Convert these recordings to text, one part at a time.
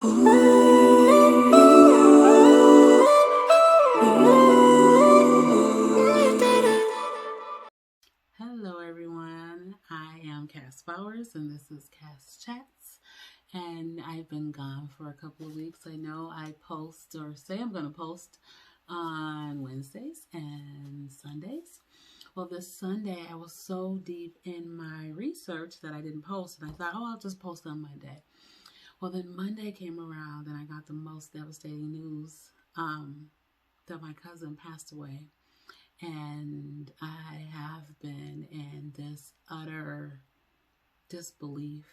Hello everyone, I am Cass Flowers and this is Cass Chats, and I've been gone for a couple of weeks. I know I post or say I'm going to post on Wednesdays and Sundays. Well, this Sunday I was so deep in my research that I didn't post, and I thought, I'll just post on Monday. Well, then Monday came around and I got the most devastating news that my cousin passed away. And I have been in this utter disbelief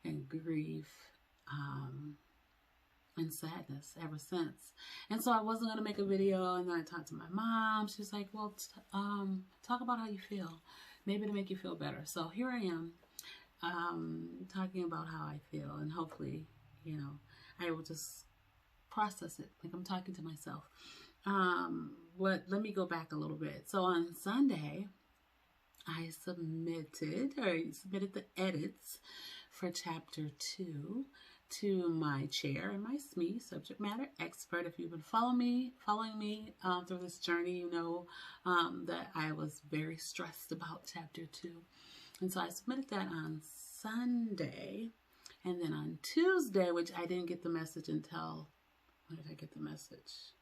and grief and sadness ever since. And so I wasn't going to make a video, and then I talked to my mom. She's like, well, talk about how you feel, maybe to make you feel better. So here I am talking about how I feel, and hopefully, I will just process it like I'm talking to myself. Let me go back a little bit. So on Sunday, I submitted the edits for chapter 2 to my chair and my SME, subject matter expert. If you've been following me through this journey, you know that I was very stressed about chapter 2. And so I submitted that on Sunday. And then on Tuesday, which I didn't get the message until, when did I get the message?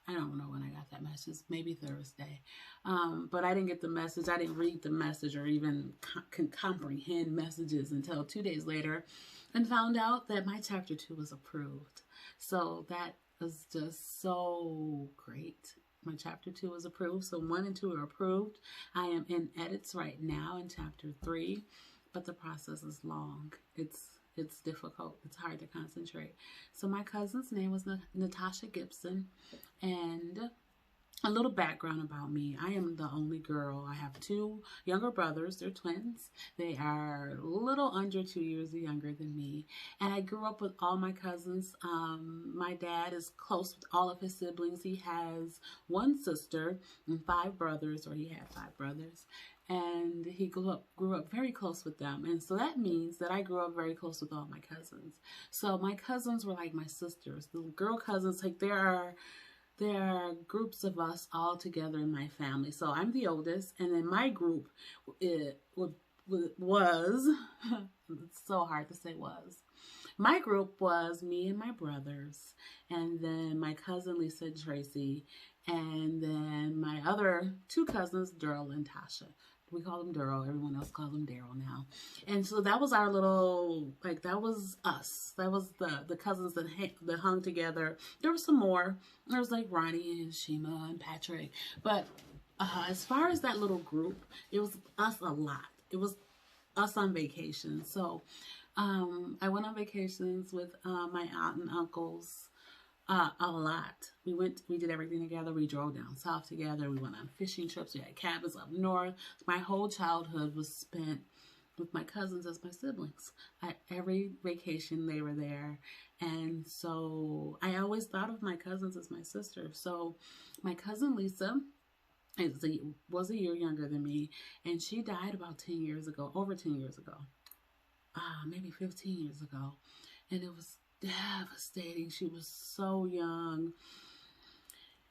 I don't know when I got that message, maybe Thursday. But I didn't get the message. I didn't read the message or even comprehend messages until 2 days later, and found out that my chapter 2 was approved. So that was just so great. My chapter 2 was approved. So 1 and 2 are approved. I am in edits right now in chapter 3, but the process is long. It's difficult. It's hard to concentrate. So my cousin's name was Natasha Gibson, and a little background about me. I am the only girl. I have 2 younger brothers. They're twins. They are a little under 2 years younger than me. And I grew up with all my cousins. My dad is close with all of his siblings. He has 1 sister and 5 brothers, or he had 5 brothers. And he grew up very close with them. And so that means that I grew up very close with all my cousins. So my cousins were like my sisters. The girl cousins, like there are groups of us all together in my family. So I'm the oldest, and then my group was, it's so hard to say was. My group was me and my brothers, and then my cousin Lisa and Tracy, and then my other 2 cousins, Daryl and Tasha. We call them Daryl. Everyone else calls them Daryl now. And so that was our little, that was us. That was the cousins that hung together. There was some more. There was like Ronnie and Shima and Patrick. But as far as that little group, it was us a lot. It was us on vacation. So I went on vacations with my aunt and uncles. A lot. We did everything together. We drove down south together. We went on fishing trips. We had cabins up north. My whole childhood was spent with my cousins as my siblings. At every vacation they were there. And so I always thought of my cousins as my sisters. So my cousin Lisa was a year younger than me, and she died about 10 years ago, over 10 years ago. Maybe 15 years ago. And it was devastating. She was so young,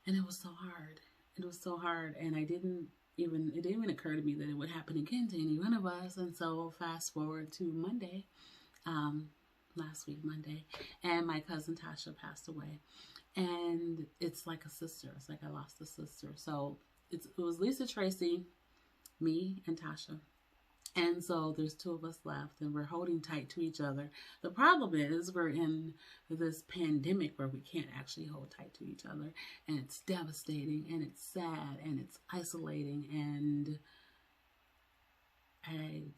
and it was so hard. It was so hard, and it didn't even occur to me that it would happen again to any one of us. And so fast forward to Monday, last week Monday, and my cousin Tasha passed away, and it's like a sister. It's like I lost a sister. So it was Lisa, Tracy, me, and Tasha. And so there's 2 of us left, and we're holding tight to each other. The problem is we're in this pandemic where we can't actually hold tight to each other, and it's devastating, and it's sad, and it's isolating. And I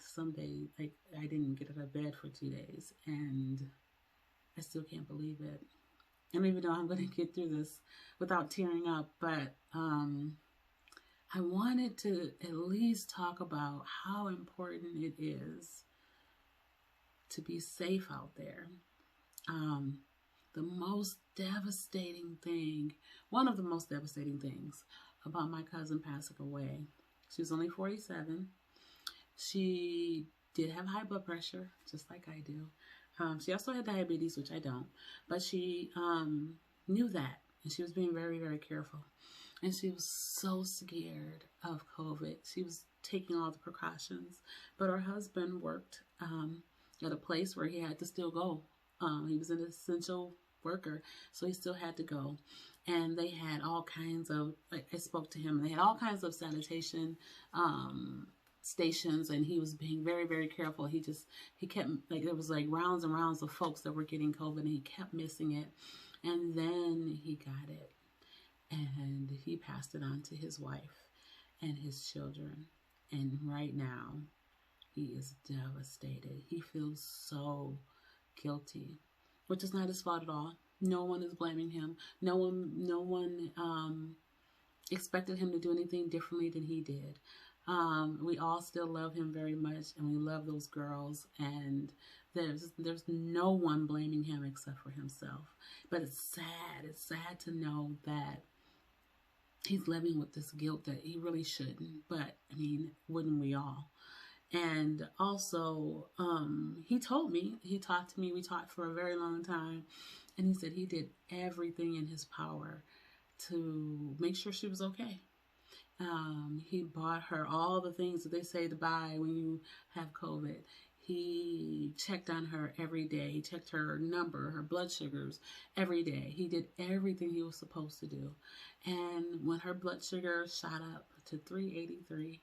didn't get out of bed for 2 days, and I still can't believe it. I don't even know how I'm going to get through this without tearing up, but I wanted to at least talk about how important it is to be safe out there. The most devastating thing, one of the most devastating things about my cousin passing away, she was only 47. She did have high blood pressure, just like I do. She also had diabetes, which I don't, but she knew that, and she was being very, very careful. And she was so scared of COVID. She was taking all the precautions, but her husband worked at a place where he had to still go. He was an essential worker, so he still had to go. And they had all kinds of, like, I spoke to him, and they had all kinds of sanitation stations, and he was being very, very careful. He kept, like, there was like rounds and rounds of folks that were getting COVID, and he kept missing it. And then he got it, and he passed it on to his wife and his children. And right now, he is devastated. He feels so guilty, which is not his fault at all. No one is blaming him. No one expected him to do anything differently than he did. We all still love him very much, and we love those girls, and there's no one blaming him except for himself. But it's sad. It's sad to know that he's living with this guilt that he really shouldn't. But I mean, wouldn't we all? And also, he told me, he talked to me, we talked for a very long time, and he said he did everything in his power to make sure she was okay. He bought her all the things that they say to buy when you have COVID. He checked on her every day. He checked her number, her blood sugars every day. He did everything he was supposed to do. And when her blood sugar shot up to 383,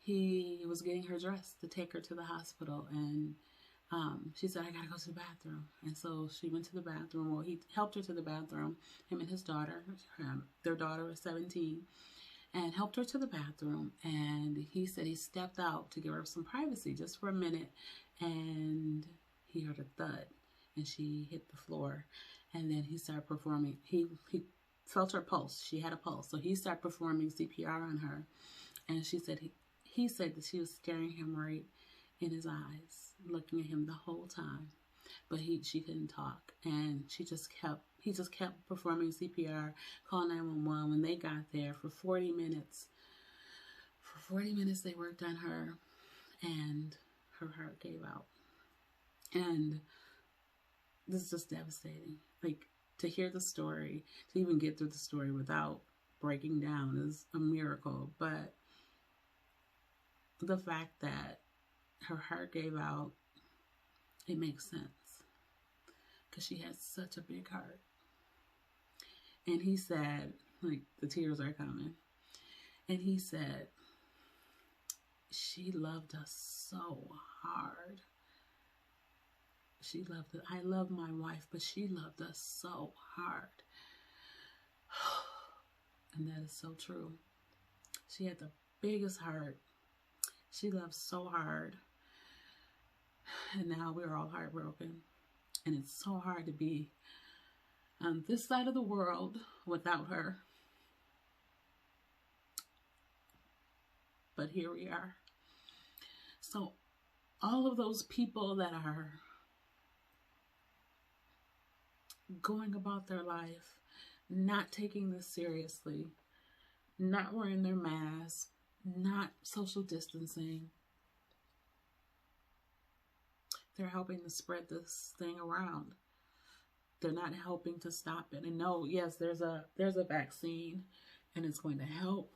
he was getting her dressed to take her to the hospital. And she said, I got to go to the bathroom. And so she went to the bathroom. Well, he helped her to the bathroom, him and his daughter. Their daughter was 17. And helped her to the bathroom, and he said he stepped out to give her some privacy just for a minute, and he heard a thud, and she hit the floor, and then he started performing. He felt her pulse. She had a pulse, so he started performing CPR on her, and she said he said that she was staring him right in his eyes, looking at him the whole time, but she couldn't talk, and he just kept performing CPR, calling 911. When they got there for 40 minutes, they worked on her, and her heart gave out. And this is just devastating. Like, to hear the story, to even get through the story without breaking down is a miracle. But the fact that her heart gave out, it makes sense, because she has such a big heart. And he said, like, the tears are coming. And he said, she loved us so hard. She loved it. I love my wife, but she loved us so hard. And that is so true. She had the biggest heart. She loved so hard. And now we're all heartbroken. And it's so hard to be on this side of the world without her. But here we are. So all of those people that are going about their life, not taking this seriously, not wearing their mask, not social distancing, they're helping to spread this thing around. They're not helping to stop it. And no, yes, there's a vaccine, and it's going to help,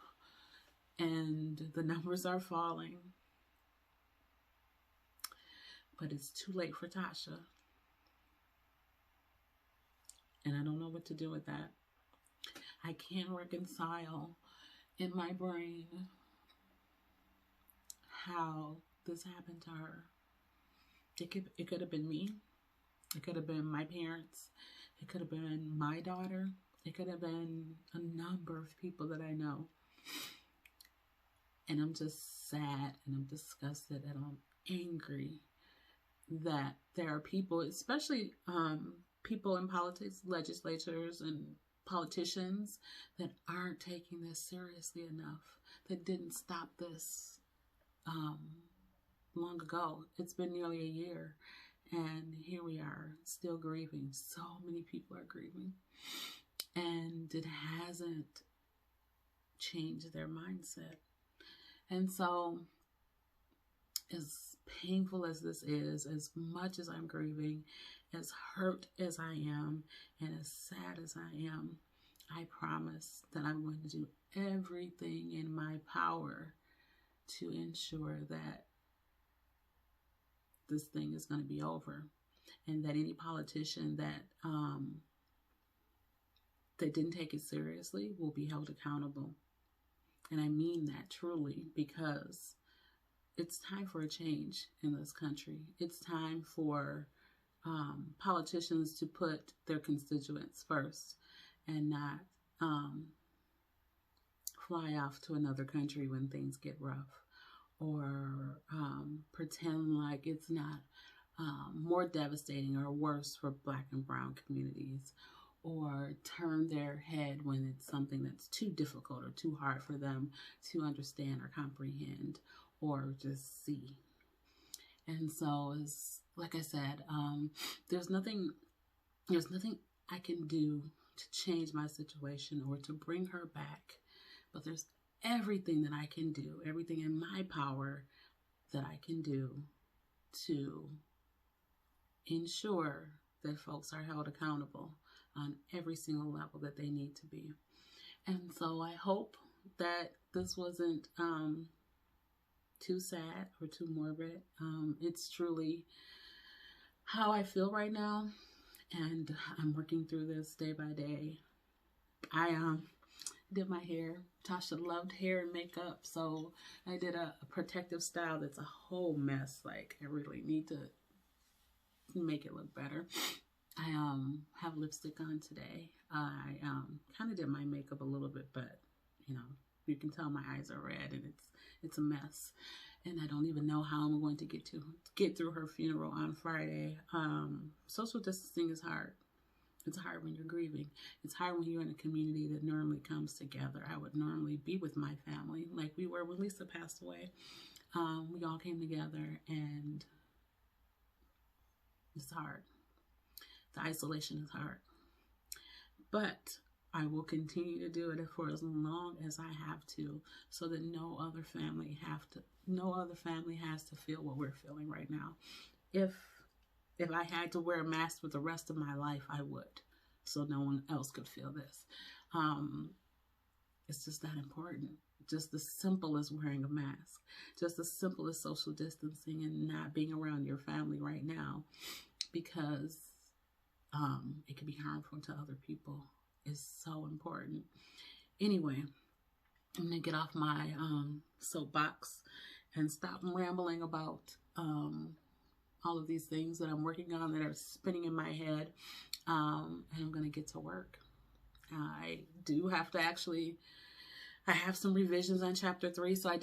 and the numbers are falling, but it's too late for Tasha. And I don't know what to do with that. I can't reconcile in my brain how this happened to her. It could have been me. It could have been my parents. It could have been my daughter. It could have been a number of people that I know. And I'm just sad, and I'm disgusted, and I'm angry that there are people, especially people in politics, legislators and politicians, that aren't taking this seriously enough, that didn't stop this long ago. It's been nearly a year. And here we are, still grieving. So many people are grieving. And it hasn't changed their mindset. And so as painful as this is, as much as I'm grieving, as hurt as I am, and as sad as I am, I promise that I'm going to do everything in my power to ensure that this thing is going to be over, and that any politician that didn't take it seriously will be held accountable. And I mean that truly, because it's time for a change in this country. It's time for politicians to put their constituents first and not fly off to another country when things get rough, or pretend like it's not more devastating or worse for Black and brown communities, or turn their head when it's something that's too difficult or too hard for them to understand or comprehend or just see. And so, like I said, there's nothing I can do to change my situation or to bring her back, but there's everything that I can do, everything in my power that I can do to ensure that folks are held accountable on every single level that they need to be. And so I hope that this wasn't too sad or too morbid. It's truly how I feel right now, and I'm working through this day by day. I did my hair. Tasha loved hair and makeup, so I did a protective style that's a whole mess. Like, I really need to make it look better. I have lipstick on today. I kind of did my makeup a little bit, but you know, you can tell my eyes are red and it's a mess. And I don't even know how I'm going to get through her funeral on Friday. Social distancing is hard. It's hard when you're grieving. It's hard when you're in a community that normally comes together. I would normally be with my family like we were when Lisa passed away. We all came together, and it's hard. The isolation is hard. But I will continue to do it for as long as I have to, so that no other family has to feel what we're feeling right now. If I had to wear a mask for the rest of my life, I would, so no one else could feel this. It's just that important. Just as simple as wearing a mask, just as simple as social distancing and not being around your family right now, because it can be harmful to other people, is so important. Anyway, I'm gonna get off my soapbox and stop rambling about all of these things that I'm working on that are spinning in my head, and I'm gonna get to work. I do have to I have some revisions on chapter 3, so I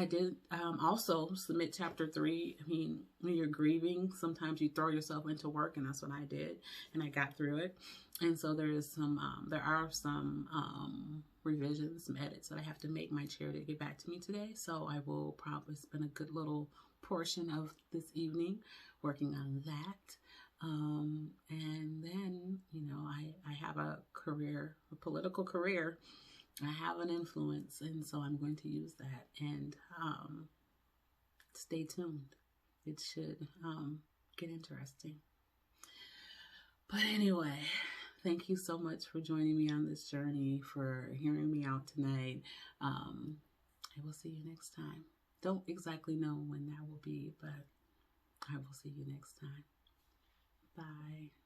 did also submit chapter 3. I mean, when you're grieving, sometimes you throw yourself into work, and that's what I did, and I got through it. And so there are some revisions, some edits that I have to make. My chair to get back to me today, so I will probably spend a good little portion of this evening working on that. And then, you know, I have a political career. I have an influence, and so I'm going to use that. And stay tuned. It should get interesting. But anyway, thank you so much for joining me on this journey, for hearing me out tonight. I will see you next time. Don't exactly know when that will be, but I will see you next time. Bye.